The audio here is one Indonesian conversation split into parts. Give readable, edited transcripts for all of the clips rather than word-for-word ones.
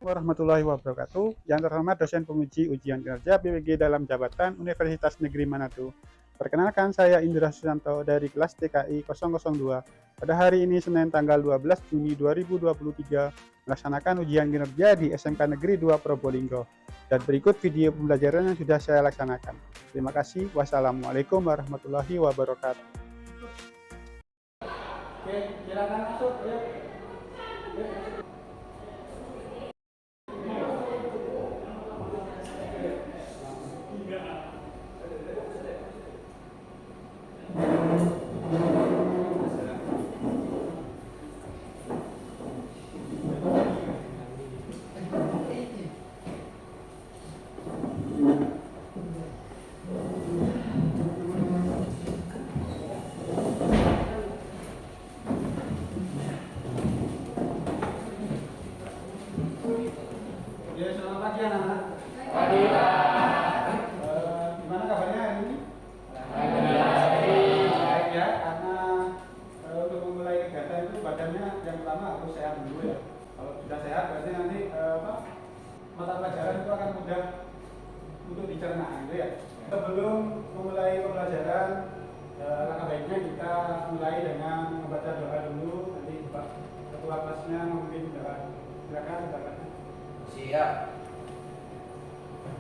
warahmatullahi wabarakatuh. Yang terhormat dosen penguji ujian kinerja BWG dalam jabatan Universitas Negeri Manado. Perkenalkan, saya Indra Susanto dari kelas TKI 002. Pada hari ini Senin tanggal 12 Juni 2023 melaksanakan ujian kinerja di SMK Negeri 2 Probolinggo. Dan berikut video pembelajaran yang sudah saya laksanakan. Terima kasih. Wassalamualaikum warahmatullahi wabarakatuh. Oke, silakan masuk. Ya, selamat pagi anak-anak. Pagi, Pak. Gimana kabarnya hari ini? Baik ya, karena untuk memulai kegiatan itu badannya yang pertama harus sehat dulu ya. Kalau sudah sehat berarti nanti mata pelajaran itu akan mudah untuk dicerna gitu ya. Sebelum memulai pembelajaran, langkah baiknya kita mulai dengan membaca doa dulu. Nanti Pak Ketua kelasnya memimpin doa. Silakan. Siap.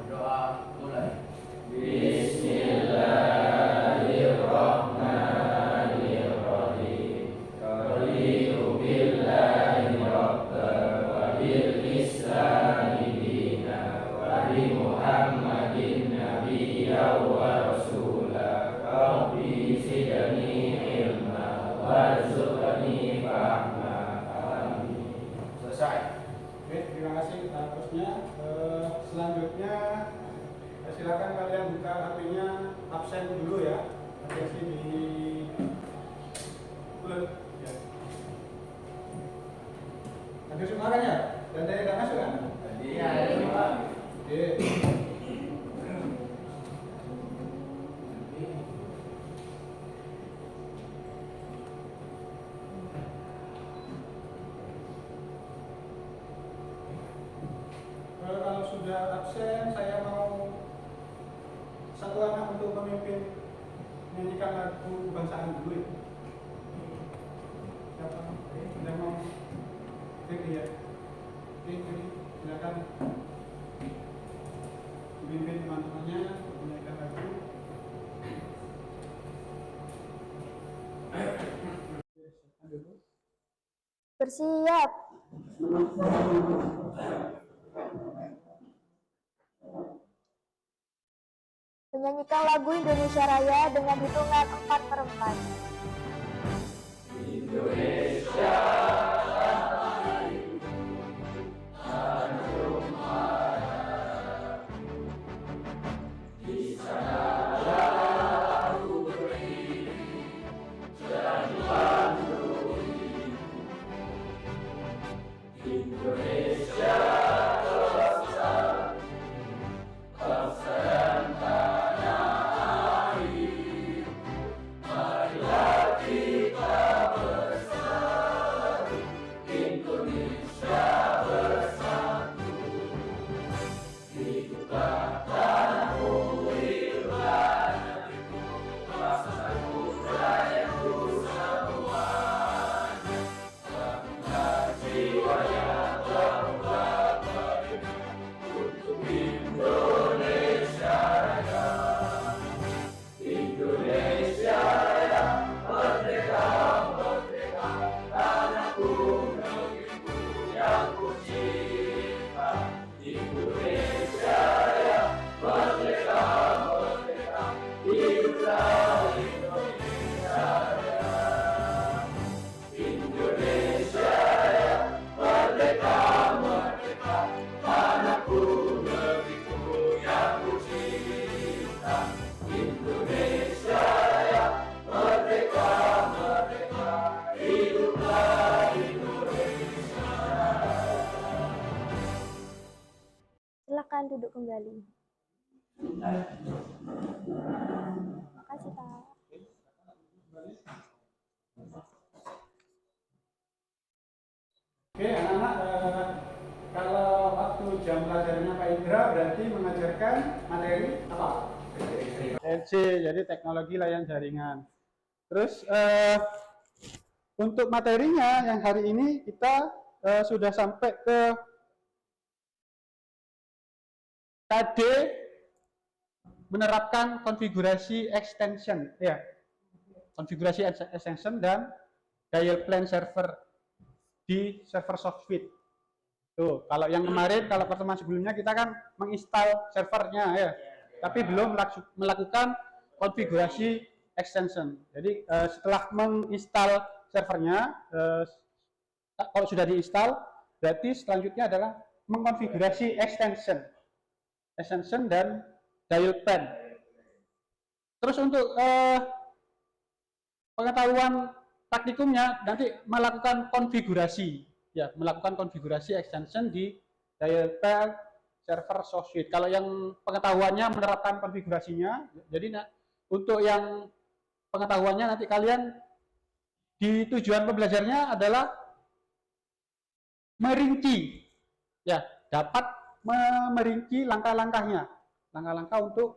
Doa mulai. Bismillahirrahmanirrahim. Raditu billahi rabban wa bil islami dinan wa bi Muhammadin nabiyyan wa rasulah. Rabbi zidni ilma warzuqni fahma. Amin. Selesai. Oke, terima kasih terusnya. Selanjutnya silakan kalian buka HP-nya, absen dulu ya. Absen di bulan. Ya. Hadir semua kan ya? Dan dari tidak masuk kan? Iya, semua. Oke. Kalau sudah absen, saya mau satu anak untuk memimpin menyanyikan lagu kebangsaan dulu ya. Siapa? Sudah mau? Oke ya. Oke, jadi silakan memimpin teman-temannya menyanyikan lagu. Bersiap. Menyanyikan lagu Indonesia Raya dengan hitungan 4/4. Indonesia. Silakan duduk kembali. Makasih, Pak. Oke, anak-anak, kalau mengajarkan materi apa? TLC, jadi teknologi layanan jaringan. Terus untuk materinya yang hari ini kita sudah sampai ke KD menerapkan konfigurasi extension, ya, konfigurasi extension dan dial plan server di server Softfit. Tuh, kalau yang kemarin, kalau pertemuan sebelumnya kita kan menginstal servernya ya, tapi belum melakukan konfigurasi extension. Jadi setelah menginstal servernya, kalau sudah diinstal, berarti selanjutnya adalah mengkonfigurasi extension dan dial plan. Terus untuk pengetahuan praktikumnya nanti melakukan konfigurasi, ya, melakukan konfigurasi extension di dial plan server Softfit. Kalau yang pengetahuannya menerapkan konfigurasinya, jadi untuk yang pengetahuannya nanti kalian di tujuan pembelajarnya adalah merinci, ya, dapat merinci langkah-langkahnya, langkah-langkah untuk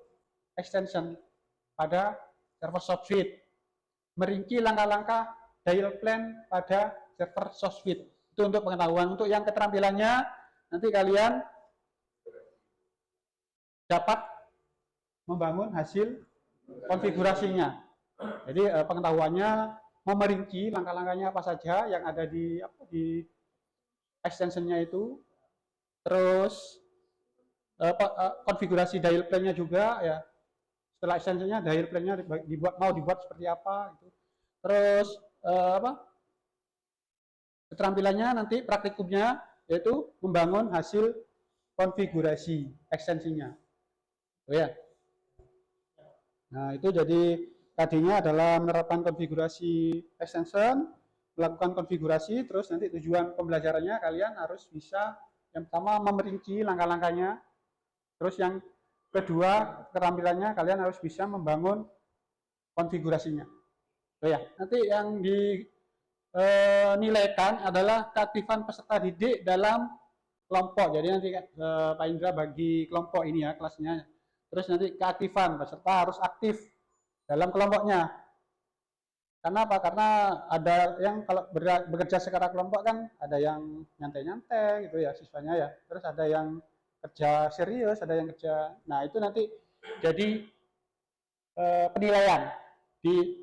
extension pada server Softfit, merinci langkah-langkah dial plan pada server Softfit. Itu untuk pengetahuan. Untuk yang keterampilannya nanti kalian dapat membangun hasil konfigurasinya. Jadi pengetahuannya memerinci langkah-langkahnya apa saja yang ada di extensionnya itu. Terus konfigurasi dial plan-nya juga, ya. Setelah extensionnya, dial plan-nya mau dibuat seperti apa gitu. Terus keterampilannya nanti praktikumnya yaitu membangun hasil konfigurasi ekstensinya. Oh ya. Nah, itu jadi tadinya adalah menerapkan konfigurasi extension, melakukan konfigurasi, terus nanti tujuan pembelajarannya kalian harus bisa yang pertama memerinci langkah-langkahnya, terus yang kedua keterampilannya kalian harus bisa membangun konfigurasinya. Oh ya, nanti yang dinilaikan adalah keaktifan peserta didik dalam kelompok. Jadi nanti Pak Indra bagi kelompok ini ya kelasnya. Terus nanti keaktifan peserta harus aktif dalam kelompoknya. Karena apa? Karena ada yang kalau bekerja secara kelompok kan ada yang nyantai-nyantai gitu ya siswanya ya. Terus ada yang kerja serius, ada yang kerja. Nah, itu nanti jadi penilaian di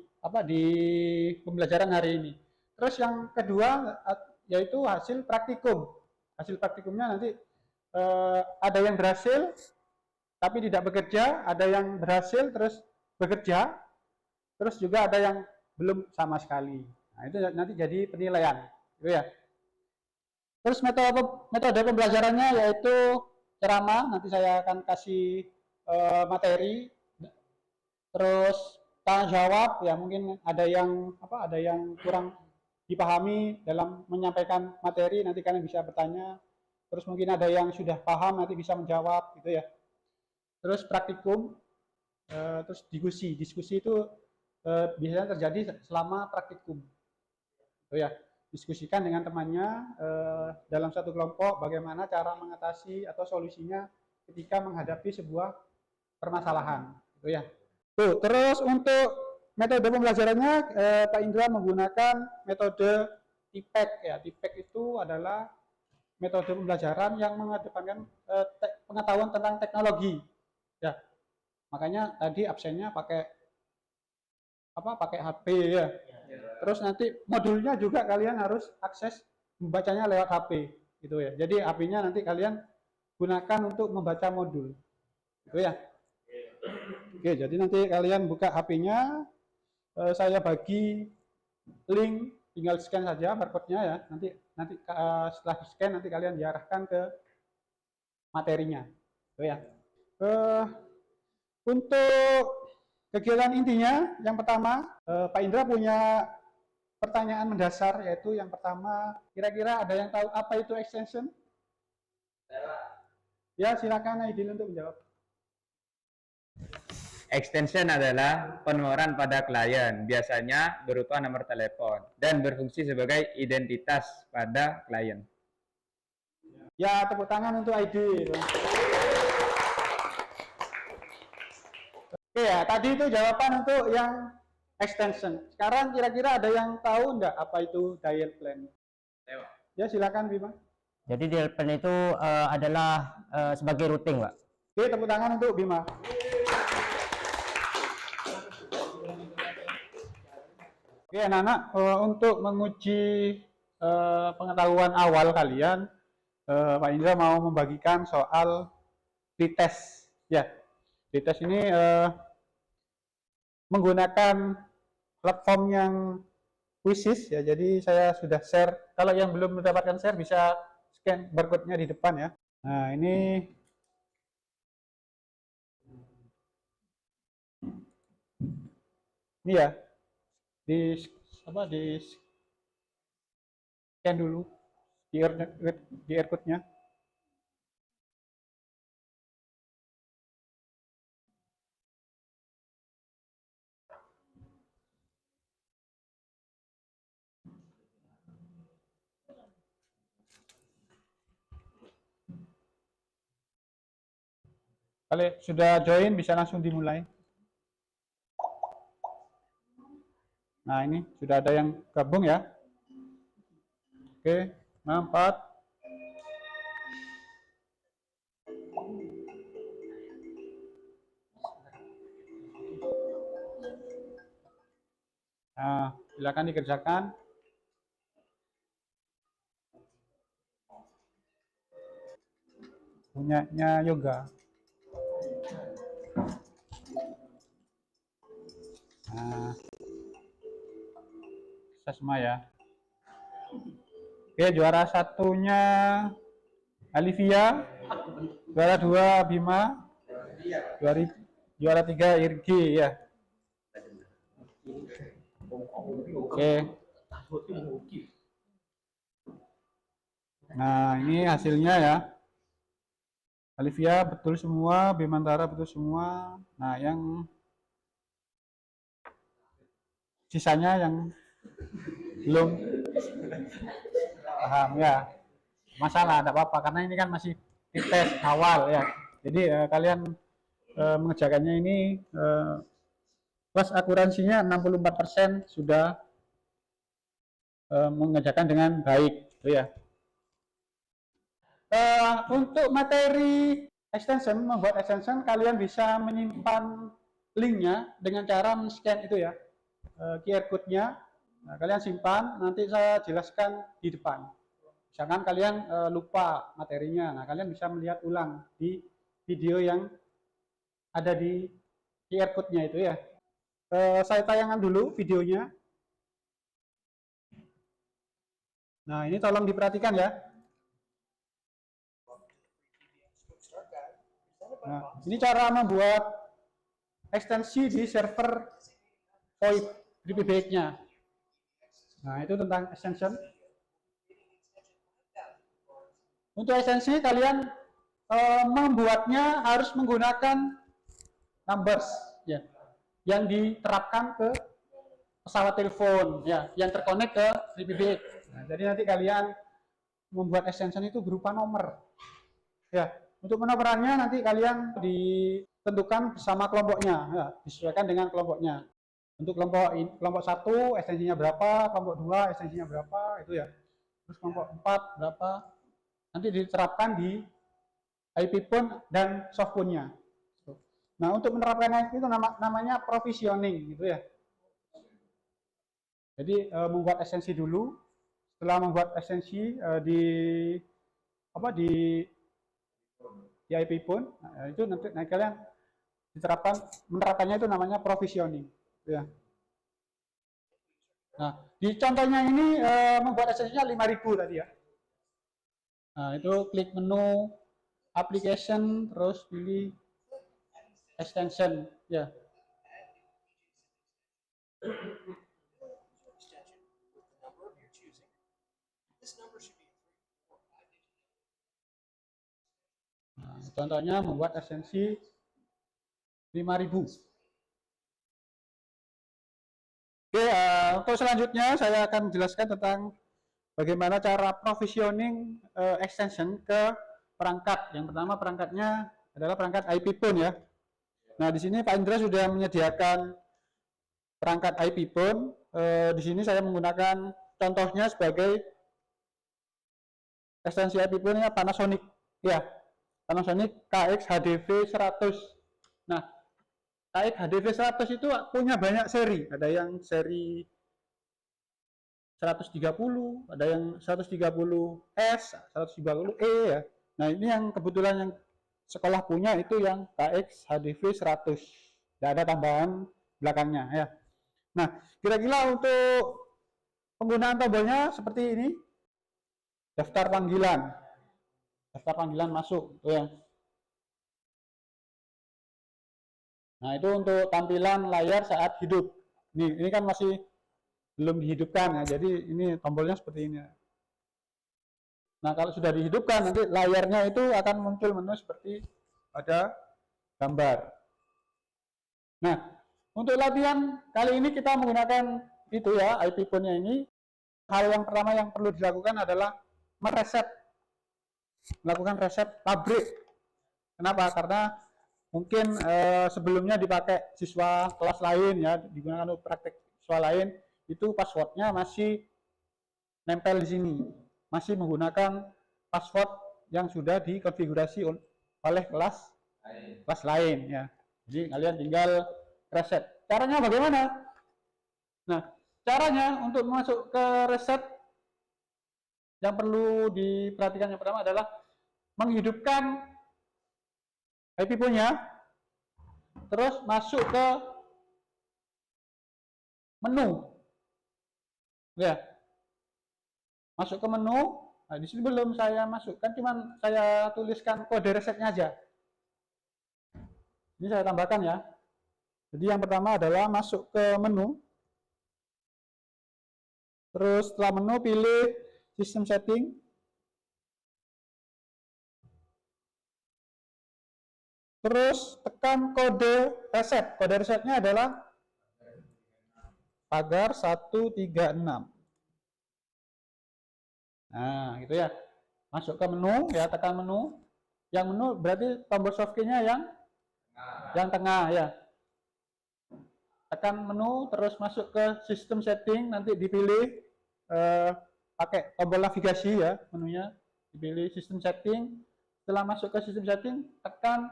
pembelajaran hari ini. Terus yang kedua yaitu hasil praktikum. Hasil praktikumnya nanti ada yang berhasil tapi tidak bekerja, ada yang berhasil terus bekerja, terus juga ada yang belum sama sekali. Nah, itu nanti jadi penilaian, gitu ya. Terus metode pembelajarannya yaitu ceramah, nanti saya akan kasih materi, terus tanya jawab, ya mungkin ada yang kurang dipahami dalam menyampaikan materi, nanti kalian bisa bertanya. Terus mungkin ada yang sudah paham, nanti bisa menjawab, gitu ya. Terus praktikum, terus diskusi itu biasanya terjadi selama praktikum, gitu ya. Diskusikan dengan temannya dalam satu kelompok bagaimana cara mengatasi atau solusinya ketika menghadapi sebuah permasalahan, gitu ya. Tuh, terus untuk metode pembelajarannya Pak Indra menggunakan metode TIPEC ya. TIPEC itu adalah metode pembelajaran yang mengedepankan pengetahuan tentang teknologi. Ya. Makanya tadi absennya pakai HP ya. Terus nanti modulnya juga kalian harus akses membacanya lewat HP gitu ya. Jadi HP-nya nanti kalian gunakan untuk membaca modul. Gitu ya. Oke, jadi nanti kalian buka HP-nya, saya bagi link, tinggal scan saja barcode-nya ya. Nanti setelah di scan nanti kalian diarahkan ke materinya. Gitu ya. Untuk kegiatan intinya, yang pertama, Pak Indra punya pertanyaan mendasar, yaitu yang pertama, kira-kira ada yang tahu apa itu extension? Ya, silakan Aidil untuk menjawab. Extension adalah penukaran pada klien, biasanya berupa nomor telepon, dan berfungsi sebagai identitas pada klien. Ya, tepuk tangan untuk Aidil. Oke ya, tadi itu jawaban untuk yang extension. Sekarang kira-kira ada yang tahu enggak apa itu dial plan? Ya, silakan Bima. Jadi dial plan itu adalah sebagai routing, Pak. Oke, tepuk tangan untuk Bima. Oke, anak-anak, untuk menguji pengetahuan awal kalian, Pak Indra mau membagikan soal pretest. Ya, pretest ini menggunakan platform yang Quizzes ya. Jadi saya sudah share. Kalau yang belum mendapatkan share bisa scan barcode-nya di depan ya. Nah, ini ya. Di scan dulu QR code-nya. Kalau sudah join bisa langsung dimulai. Nah, ini sudah ada yang gabung ya. Oke, 4. Nah, silakan dikerjakan. Punyanya Yoga. Nah, kita semua ya. Oke, juara satunya Alivia, juara 2 Bima, juara 3 Irgi ya. Oke. Nah, ini hasilnya ya. Alivia betul semua, Bimantara betul semua. Nah, yang sisanya yang belum paham ya, masalah, tidak apa-apa karena ini kan masih di tes awal ya. Jadi kalian mengerjakannya ini plus akurasinya 64% sudah mengerjakan dengan baik ya. Untuk materi extension, membuat extension kalian bisa menyimpan linknya dengan cara men-scan itu ya, QR code-nya. Nah, kalian simpan, nanti saya jelaskan di depan. Misalkan kalian lupa materinya, nah kalian bisa melihat ulang di video yang ada di QR code-nya itu ya. Saya tayangkan dulu videonya. Nah, ini tolong diperhatikan ya. Nah, ini cara membuat ekstensi di server VoIP di PBX-nya. Nah, itu tentang extension. Untuk ekstensi kalian membuatnya harus menggunakan numbers ya, yang diterapkan ke pesawat telepon ya, yang terkonek ke PBX. Nah, jadi nanti kalian membuat extension itu berupa nomor. Ya, untuk penomorannya nanti kalian ditentukan bersama kelompoknya, ya, disesuaikan dengan kelompoknya. Untuk kelompok 1 ekstensinya berapa, kelompok 2 ekstensinya berapa, itu ya. Terus kelompok 4 berapa, nanti diterapkan di IP phone dan soft phone-nya. Nah, untuk menerapkannya itu namanya provisioning gitu ya. Jadi membuat ekstensi dulu, setelah membuat ekstensi di IP phone, nah, itu nanti kalian menerapkannya itu namanya provisioning. Ya. Nah, di contohnya ini membuat ekstensinya 5.000 tadi ya. Nah, itu klik menu application, terus pilih extension ya. Nah, contohnya membuat ekstensi 5.000. Oke, untuk selanjutnya saya akan menjelaskan tentang bagaimana cara provisioning extension ke perangkat. Yang pertama perangkatnya adalah perangkat IP phone ya. Nah, di sini Pak Indra sudah menyediakan perangkat IP phone. Di sini saya menggunakan contohnya sebagai ekstensi IP phone-nya Panasonic. Ya, Panasonic KX HDV 100. Nah, KX HDV 100 itu punya banyak seri. Ada yang seri 130, ada yang 130S, 130E ya. Nah, ini yang kebetulan yang sekolah punya itu yang KX HDV 100. Tidak ada tambahan belakangnya ya. Nah, kira-kira untuk penggunaan tombolnya seperti ini. Daftar panggilan. Daftar panggilan masuk tuh ya. Nah, itu untuk tampilan layar saat hidup. Ini kan masih belum dihidupkan ya. Jadi ini tombolnya seperti ini. Nah, kalau sudah dihidupkan nanti layarnya itu akan muncul menu seperti ada gambar. Nah, untuk latihan kali ini kita menggunakan itu ya, IP phone-nya ini. Hal yang pertama yang perlu dilakukan adalah melakukan reset pabrik. Kenapa? Karena mungkin sebelumnya dipakai siswa kelas lain ya, digunakan untuk praktek siswa lain, itu passwordnya masih nempel di sini. Masih menggunakan password yang sudah dikonfigurasi oleh kelas lain ya. Jadi kalian tinggal reset. Caranya bagaimana? Nah, caranya untuk masuk ke reset yang perlu diperhatikan yang pertama adalah menghidupkan IP phone-nya, terus masuk ke menu. Ya, masuk ke menu. Nah, di sini belum saya masukkan, cuman saya tuliskan kode resetnya aja. Ini saya tambahkan ya. Jadi yang pertama adalah masuk ke menu. Terus setelah menu pilih sistem setting. Terus tekan kode reset. Kode resetnya adalah pagar 136. Nah, gitu ya. Masuk ke menu, ya, tekan menu. Yang menu berarti tombol soft key-nya yang tengah ya. Tekan menu, terus masuk ke sistem setting, nanti dipilih pakai tombol navigasi ya, menunya. Dipilih sistem setting. Setelah masuk ke sistem setting, tekan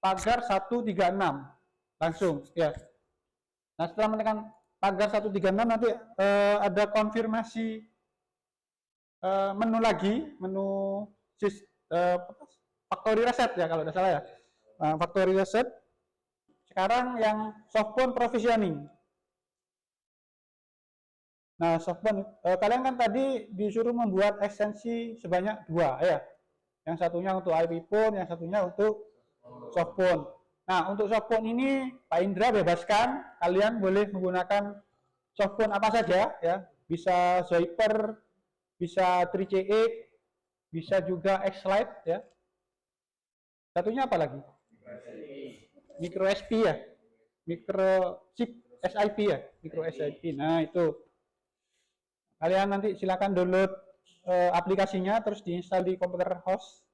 pagar 136. Langsung ya. Nah, setelah menekan pagar 136 nanti ada konfirmasi menu lagi, menu factory reset ya kalau tidak salah ya. Factory reset. Sekarang yang softphone provisioning. Nah, softphone kalian kan tadi disuruh membuat ekstensi sebanyak 2 ya. Yang satunya untuk IP phone, yang satunya untuk softphone. Nah, untuk softphone ini Pak Indra bebaskan, kalian boleh menggunakan softphone apa saja ya. Bisa Zyper, bisa 3CX, bisa juga X-Lite ya. Satunya apa lagi? Micro SP ya. Micro chip SIP ya, micro SIP. Nah, itu. Kalian nanti silakan download aplikasinya terus diinstal di komputer host.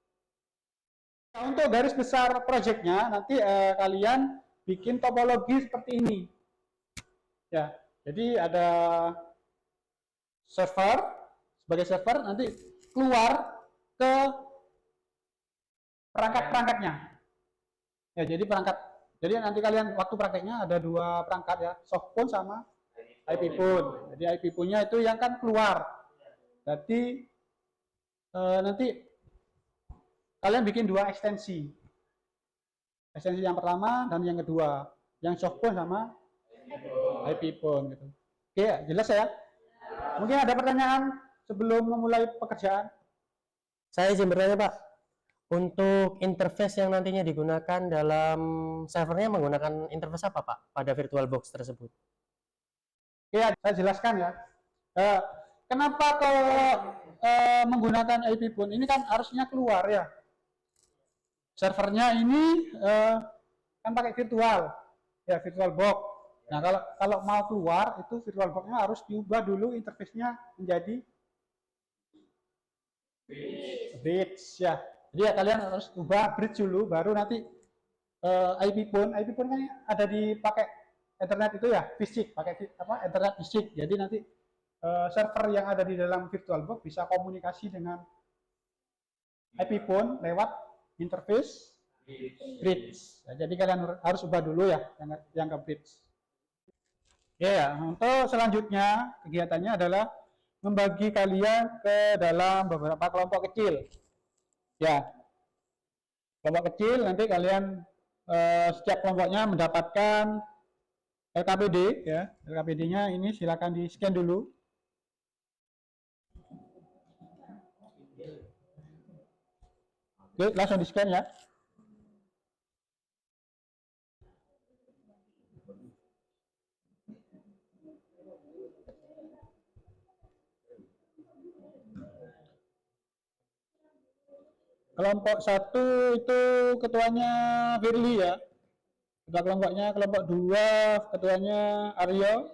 Nah, untuk garis besar projectnya nanti kalian bikin topologi seperti ini. Ya, jadi ada server, sebagai server nanti keluar ke perangkat-perangkatnya. Ya, jadi nanti kalian waktu prakteknya ada 2 perangkat ya, softphone sama IP phone. Jadi IP phone-nya itu yang kan keluar. Jadi nanti kalian bikin 2 ekstensi. Ekstensi yang pertama dan yang kedua, yang softphone sama IP phone gitu. Oke, jelas ya? Mungkin ada pertanyaan sebelum memulai pekerjaan? Saya izin bertanya Pak, untuk interface yang nantinya digunakan dalam servernya menggunakan interface apa Pak pada VirtualBox tersebut? Iya, saya jelaskan ya. Kenapa kalau menggunakan IP phone ini kan harusnya keluar ya. Servernya ini kan pakai virtual, ya VirtualBox. Nah, kalau mau keluar itu VirtualBox-nya harus diubah dulu interface-nya menjadi bridge ya. Jadi ya kalian harus ubah bridge dulu, baru nanti IP pun kan ada dipakai internet itu ya, fisik, pakai internet fisik. Jadi nanti server yang ada di dalam VirtualBox bisa komunikasi dengan IP pun lewat interface bridge. Nah, jadi kalian harus ubah dulu ya yang ke bridge. Ya, untuk selanjutnya kegiatannya adalah membagi kalian ke dalam beberapa kelompok kecil. Ya, kelompok kecil nanti kalian setiap kelompoknya mendapatkan LKPD ya. LKPD-nya ini silakan di-scan dulu. Oke, langsung di-scan ya. Kelompok 1 itu ketuanya Firly ya. Ketua kelompoknya, kelompok 2 ketuanya Aryo.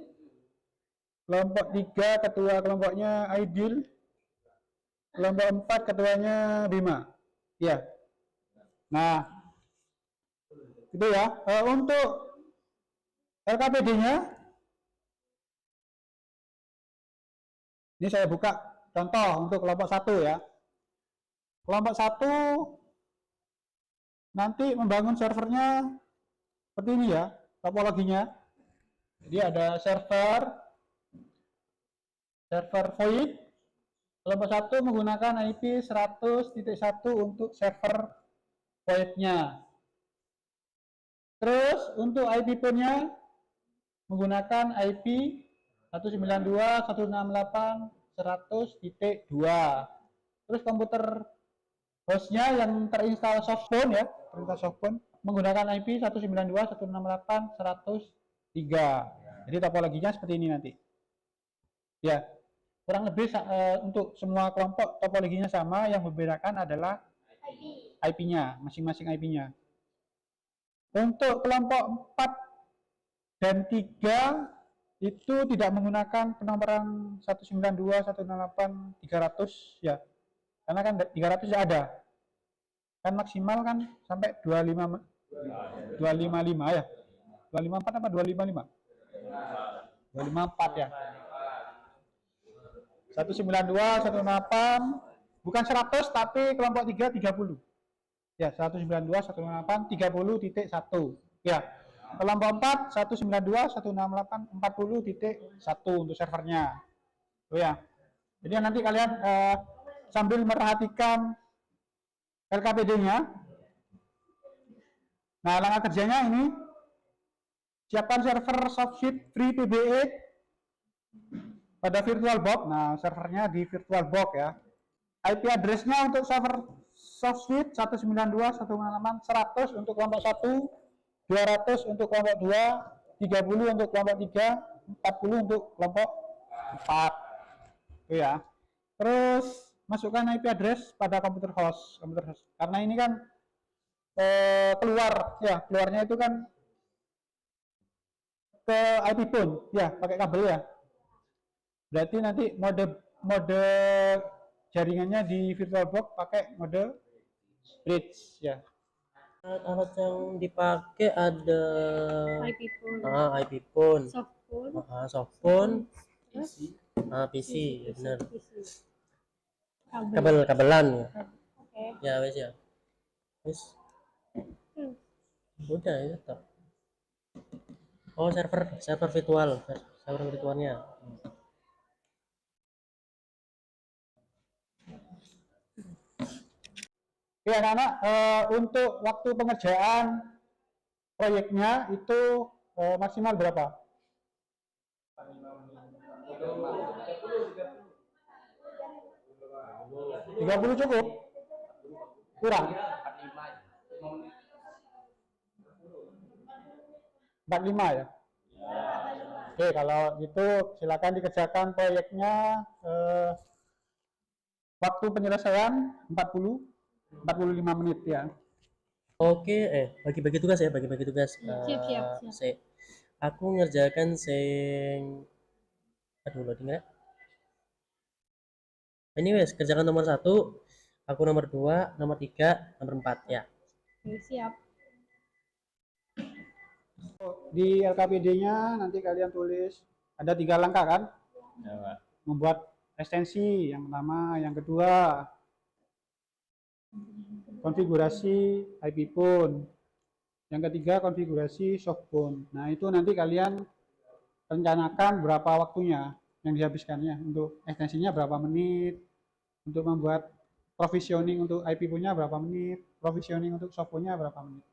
Kelompok 3 ketua kelompoknya Aidil. Kelompok 4 ketuanya Bima. Ya. Nah, itu ya. Untuk LKPD-nya ini saya buka contoh untuk kelompok 1 ya. Kelompok 1 nanti membangun servernya seperti ini ya, topologinya. Jadi ada server void. Kelompok 1 menggunakan IP 100.1 untuk server void-nya. Terus untuk IP pun-nya menggunakan IP 192.168.100.2. Terus komputer hostnya yang terinstall softphone ya, menggunakan IP 192.168.100.3. Jadi topologinya seperti ini nanti. Ya, kurang lebih untuk semua kelompok topologinya sama, yang membedakan adalah IP-nya, masing-masing IP-nya. Untuk kelompok 4 dan 3 itu tidak menggunakan penomoran 192.168.300 ya. Karena kan 300 ya ada. Kan maksimal kan sampai 255 ya. 254 apa 255? 254 ya. 192, 168 bukan 100 tapi kelompok 3 30. Ya, 192, 168, 30.1. Ya. Kelompok 4 192, 168, 40.1 untuk servernya. Oh ya. Jadi nanti kalian sambil merhatikan LKPD-nya. Nah, langkah kerjanya ini siapkan server Softsuite Free PBE pada VirtualBox. Nah, servernya di VirtualBox ya. IP address-nya untuk server Softsuite 192.168.100 untuk kelompok 1, 200 untuk kelompok 2, 30 untuk kelompok 3, 40 untuk kelompok 4. Itu ya. Terus masukkan IP address pada komputer host. Karena ini kan keluarnya itu kan ke IP phone ya, pakai kabel ya. Berarti nanti mode jaringannya di VirtualBox pakai mode bridge ya. Alat-alat yang dipakai ada IP phone, IP phone, soft phone, softphone, PC, benar. PC. Kabelan ya. Oke. Ya wes ya. Wes. Udah itu toh. Oh, server virtualnya. Oke anak-anak, untuk waktu pengerjaan proyeknya itu maksimal berapa? 30 cukup? Kurang? 45 ya? Oke, kalau gitu silakan dikerjakan proyeknya. Waktu penyelesaian 45 menit ya. Oke, bagi-bagi tugas ya, bagi-bagi tugas. Siap. Aku ngerjakan aduh loading ya. Ini wes kerjakan nomor 1, aku nomor 2, nomor 3, nomor 4 ya. Oke, siap. Di LKPD-nya nanti kalian tulis ada 3 langkah kan? Ya, Pak. Membuat ekstensi yang pertama, yang kedua konfigurasi IP phone, yang ketiga konfigurasi softphone. Nah itu nanti kalian rencanakan berapa waktunya yang dihabiskannya, untuk ekstensinya berapa menit, untuk membuat provisioning untuk IP phone-nya berapa menit, provisioning untuk softphone-nya berapa menit.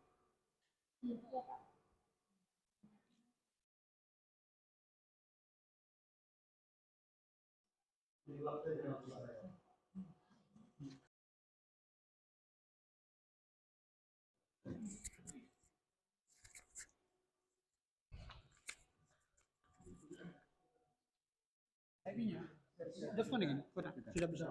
IP-nya sudah connect ini? Sudah bisa.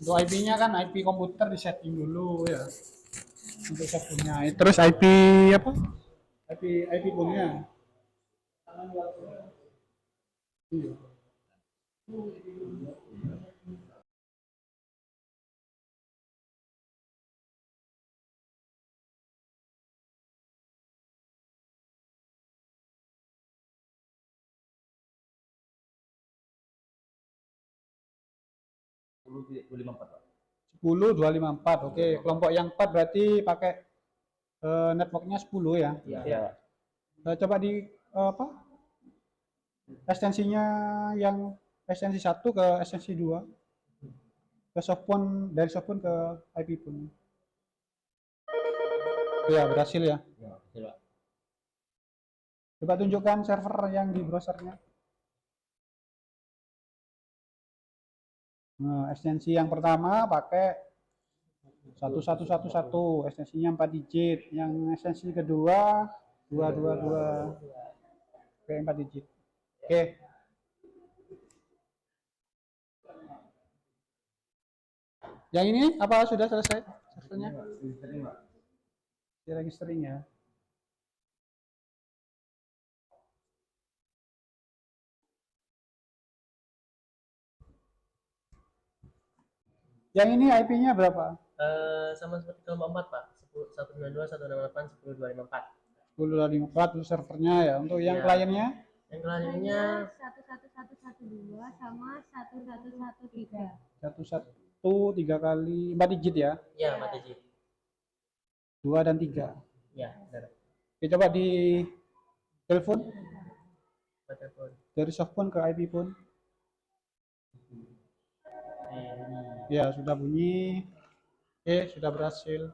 Untuk IP-nya kan IP komputer di setting dulu ya. Untuk software-nya. Terus IP apa? IP phone-nya. Iya. Sepuluh 254. Oke, kelompok yang 4 berarti pakai networknya 10 ya. Iya. Coba di apa? Ekstensinya yang ekstensi 1 ke ekstensi 2 ke softphone, dari softphone ke IP phone. Ya, berhasil ya. Coba tunjukkan server yang di browsernya. Nah, ekstensi yang pertama pakai 1111, ekstensinya 4 digit. Yang ekstensi kedua 222, oke 4 digit. Oke. Yang ini apa sudah selesai servernya? Di registering ya. Yang ini IP-nya berapa? Sama seperti kelompok 4 Pak, 192, 168, 10254. 10.254 untuk servernya ya. Untuk yang Iya. kliennya Yang kliennya 11112 sama 1113. 11 3 kali 4 digit ya. ya 4 digit. 2 dan 3. Ya, benar. Oke, coba di telepon Pak telepon. dari softphone ke IP phone. Ini. Ya, sudah bunyi. Oke, sudah berhasil.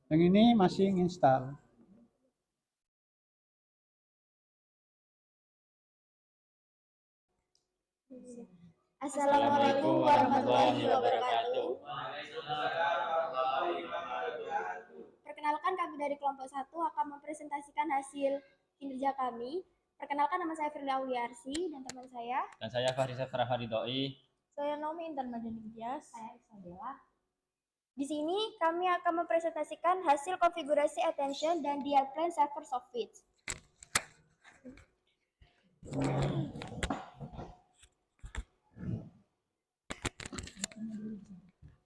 Yang ini masih install. Assalamualaikum warahmatullahi wabarakatuh. Perkenalkan, kami dari kelompok 1 akan mempresentasikan hasil kinerja kami. Perkenalkan, nama saya Firly Auliarsi dan teman saya. Dan saya Fahrisa Farahadidoi. Saya Naomi Intan Madani Tias. Saya Isabella. Di sini kami akan mempresentasikan hasil konfigurasi attention dan diaplan server software.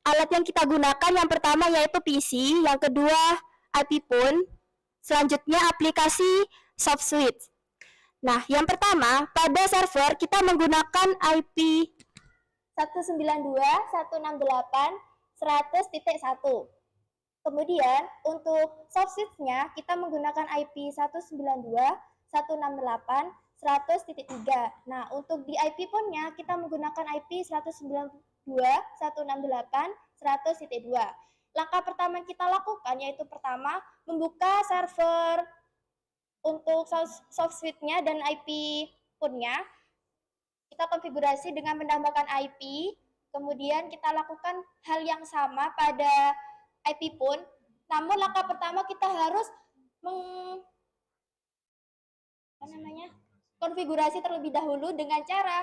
Alat yang kita gunakan yang pertama yaitu PC, yang kedua IP phone, selanjutnya aplikasi SoftSuite. Nah, yang pertama pada server kita menggunakan IP 192.168.100.1. Kemudian untuk SoftSuite-nya kita menggunakan IP 192.168.100.3. Nah, untuk di IP phone-nya kita menggunakan IP 192.168.100.2. langkah pertama yang kita lakukan yaitu pertama membuka server untuk soft suite-nya dan IP pun-nya. Kita konfigurasi dengan menambahkan IP, kemudian kita lakukan hal yang sama pada IP pun. Namun langkah pertama kita harus konfigurasi terlebih dahulu dengan cara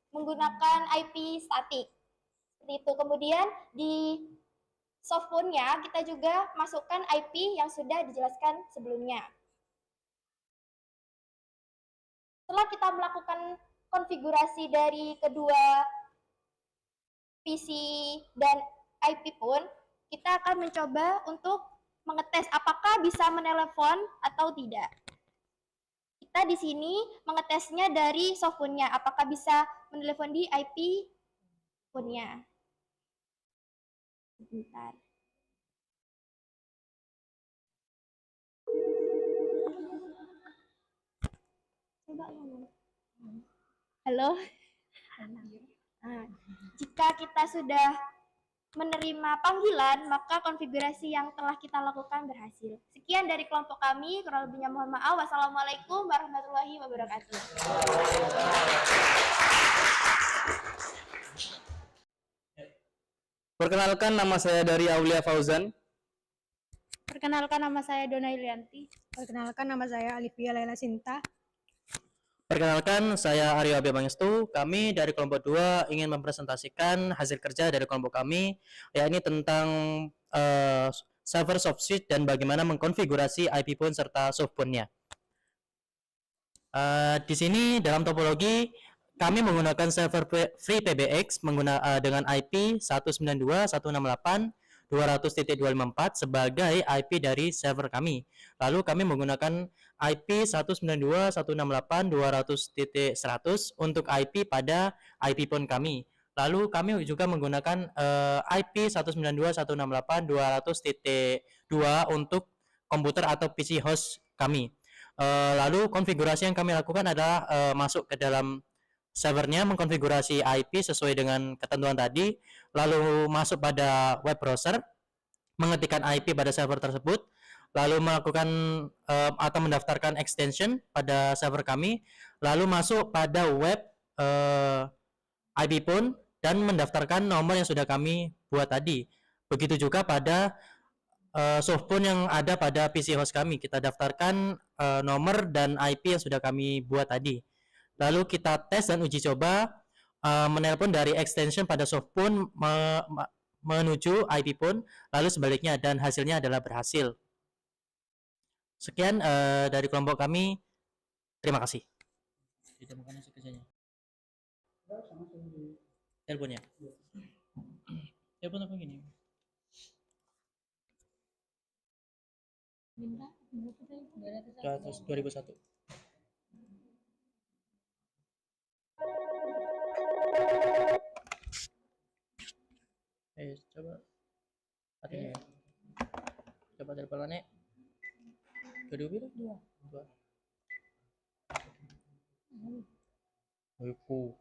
menggunakan IP statik. Seperti itu. Kemudian di soft phone-nya kita juga masukkan IP yang sudah dijelaskan sebelumnya. Setelah kita melakukan konfigurasi dari kedua PC dan IP pun, kita akan mencoba untuk mengetes apakah bisa menelepon atau tidak. Kita di sini mengetesnya dari soft phone-nya, apakah bisa menelepon di IP phone-nya. Sebentar. Coba ngomong. Halo. Nah, jika kita sudah menerima panggilan, maka konfigurasi yang telah kita lakukan berhasil. Sekian dari kelompok kami, kurang lebihnya mohon maaf. Wassalamualaikum warahmatullahi wabarakatuh. Perkenalkan, nama saya dari Aulia Fauzan. Perkenalkan, nama saya Dona Ilianti. Perkenalkan, nama saya Alivia Laila Sinta. Perkenalkan, saya Aryo Abia Pangestu. Kami dari kelompok 2 ingin mempresentasikan hasil kerja dari kelompok kami, yakni tentang server soft switch dan bagaimana mengkonfigurasi IP phone serta soft phone-nya. Di sini dalam topologi kami menggunakan server free PBX dengan IP 192.168.200.254 sebagai IP dari server kami. Lalu kami menggunakan IP 192.168.200.100 untuk IP pada IP phone kami. Lalu kami juga menggunakan IP 192.168.200.2 untuk komputer atau PC host kami. Lalu konfigurasi yang kami lakukan adalah masuk ke dalam servernya, mengkonfigurasi IP sesuai dengan ketentuan tadi, lalu masuk pada web browser, mengetikkan IP pada server tersebut, lalu melakukan atau mendaftarkan extension pada server kami, lalu masuk pada web IP phone dan mendaftarkan nomor yang sudah kami buat tadi. Begitu juga pada soft phone yang ada pada PC host kami, kita daftarkan nomor dan IP yang sudah kami buat tadi. Lalu kita tes dan uji coba menelpon dari extension pada soft phone menuju IP phone, lalu sebaliknya, dan hasilnya adalah berhasil. Sekian dari kelompok kami. Terima kasih. Ditemukan hasil kerjanya. Teleponnya. Telepon apa gini? Minta 2001. Coba hatinya ya. Coba teleponnya. Kedua bilang dua. Wiku.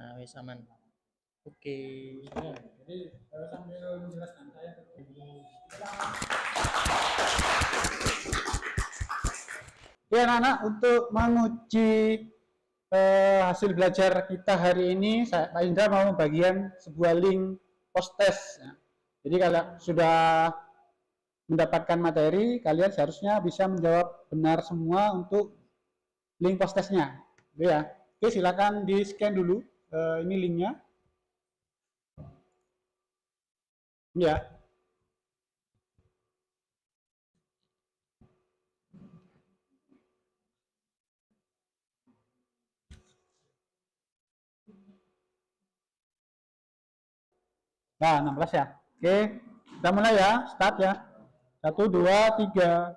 Nah, wes aman. Oke. Jadi sambil menjelaskan saya. Ya anak-anak, untuk menguji hasil belajar kita hari ini, Pak Indra mau bagian sebuah link post test. Jadi kalau sudah mendapatkan materi, kalian seharusnya bisa menjawab benar semua untuk link post testnya. Ya. Oke, silakan di scan dulu ini linknya. Ya. Nah, 16 ya. Oke, kita mulai ya, start ya. 1, 2, 3.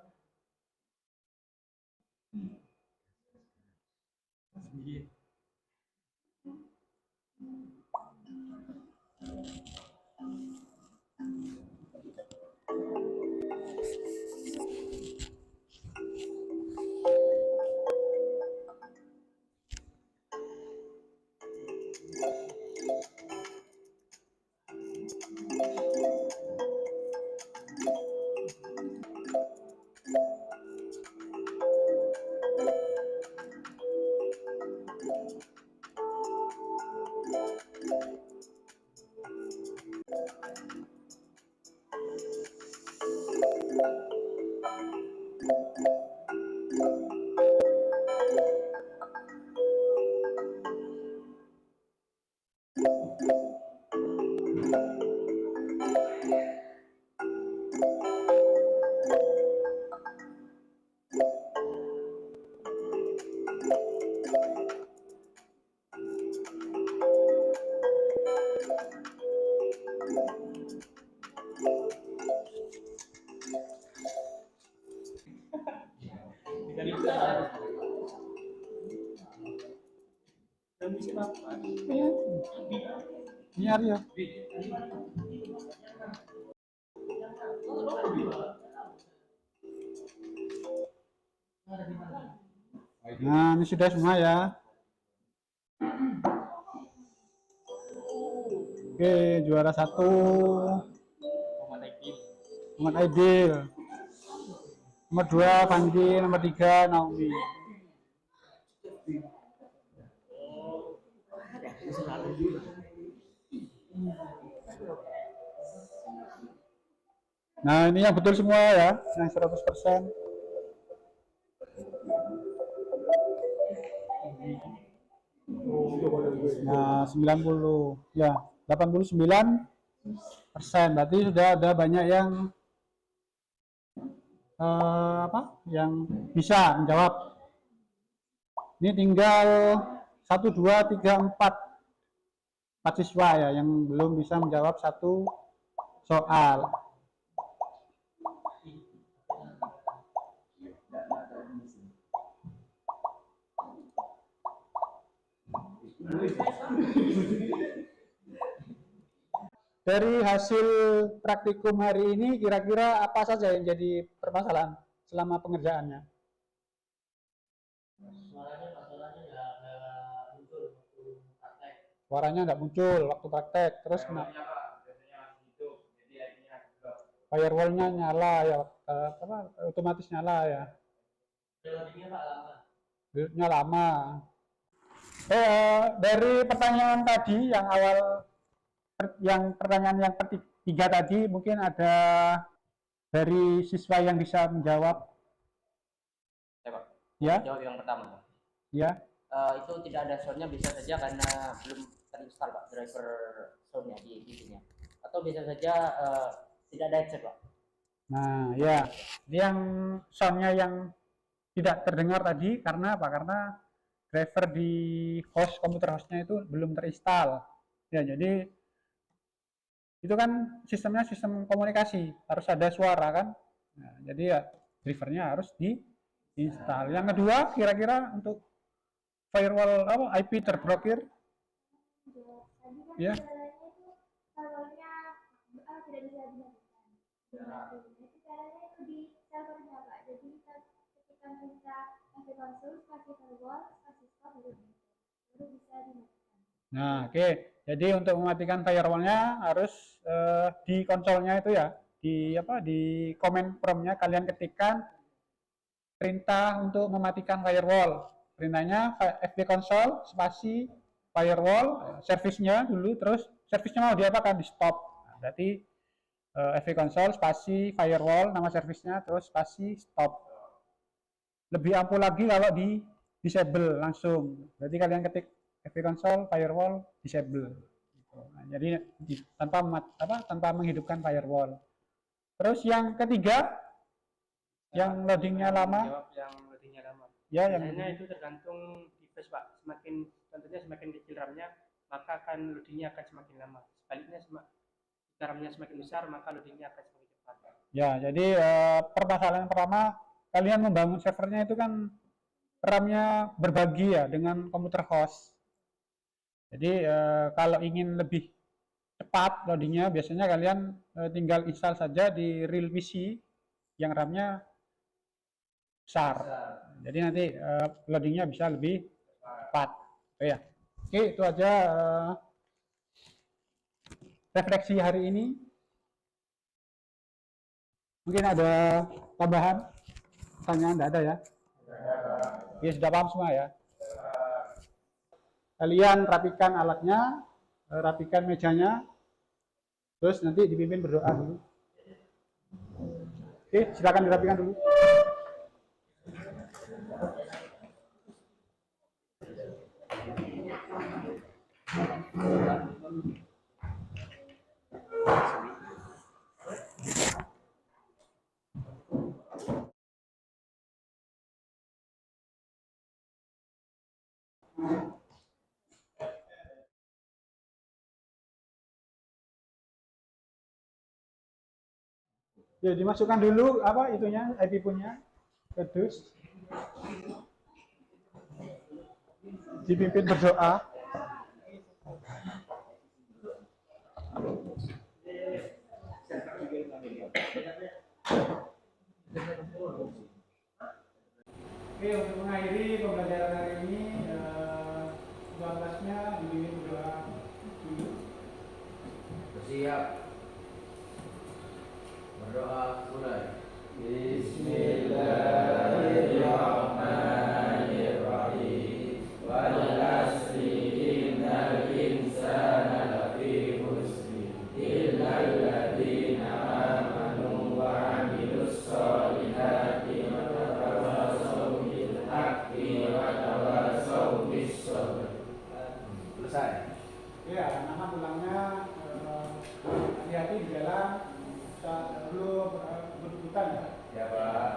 Ini hari ya. Nah, ini sudah semua ya. Oke, juara 1 Muhammad Aidil. Nomor 2 Fandi, nomor 3 Naomi. Nah, ini yang betul semua ya, yang 100%. Nah, 90, ya, 89%. Berarti sudah ada banyak yang yang bisa menjawab. Ini tinggal 1, 2, 3, 4 siswa ya yang belum bisa menjawab satu soal. Dari hasil praktikum hari ini, kira-kira apa saja yang jadi permasalahan selama pengerjaannya? Suaranya nggak muncul waktu praktek. Terus kenapa? Firewall-nya nyala ya, otomatis nyala ya. Build-nya lama. Dari pertanyaan tadi yang awal, yang pertanyaan yang ketiga tadi, mungkin ada dari siswa yang bisa menjawab. Ya. Jawab yang pertama. Ya. Itu tidak ada soundnya bisa saja karena belum terinstall Pak driver soundnya di PC-nya. Atau bisa saja tidak ada headset Pak. Nah ya, ini yang soundnya yang tidak terdengar tadi karena apa? Karena driver di komputer hostnya itu belum terinstall. Ya, jadi itu kan sistemnya sistem komunikasi, harus ada suara kan. Nah, jadi ya drivernya harus diinstal. Yang kedua, kira-kira untuk firewall IP terblokir? Ya. Nah, oke. Jadi untuk mematikan firewallnya harus di konsolnya itu ya, di command prompt-nya kalian ketikkan perintah untuk mematikan firewall. Perintahnya fbconsole spasi firewall, servisnya dulu, terus servisnya mau diapakan, di stop. Nah, berarti fbconsole spasi firewall, nama servisnya, terus spasi stop. Lebih ampuh lagi kalau di disable langsung. Berarti kalian ketik fbconsole firewall disable. Nah, jadi tanpa menghidupkan firewall. Terus yang ketiga, yang loadingnya lama. Yang loadingnya lama. Ya, yang itu tergantung device Pak. Semakin kecil RAM-nya, maka akan loadingnya akan semakin lama. Sebaliknya jika RAM-nya semakin besar, maka loadingnya akan semakin cepat. Ya, jadi permasalahan pertama, kalian membangun servernya itu kan RAM-nya berbagi ya dengan komputer host. Jadi kalau ingin lebih cepat loadingnya, biasanya kalian tinggal install saja di real PC yang RAM-nya besar. Jadi nanti loadingnya bisa lebih cepat. Ya. Oke, itu aja refleksi hari ini. Mungkin ada tambahan? Pertanyaan tidak ada ya? Ya, sudah paham semua ya? Kalian rapikan alatnya, rapikan mejanya, terus nanti dipimpin berdoa dulu. Oke, silakan dirapikan dulu. Ya, dimasukkan dulu apa itunya IP punya ke dus. Dipimpin berdoa. Oke, untuk mengakhiri pembelajaran hari ini, tuan kelasnya dibimbing berdoa dulu. Bersiap. Berdoa mulai. Bismillahirrahmanirrahim. Wal asri innal insana lafi khusr illa alladziina aamanu wa 'amilus shalihati wa tawassaw bil haqqi wa tawassaw bis sabr. Selesai. Ya, anak-anak pulangnya hati-hati di jalan, belum berkebutan ya. Ya, Pak.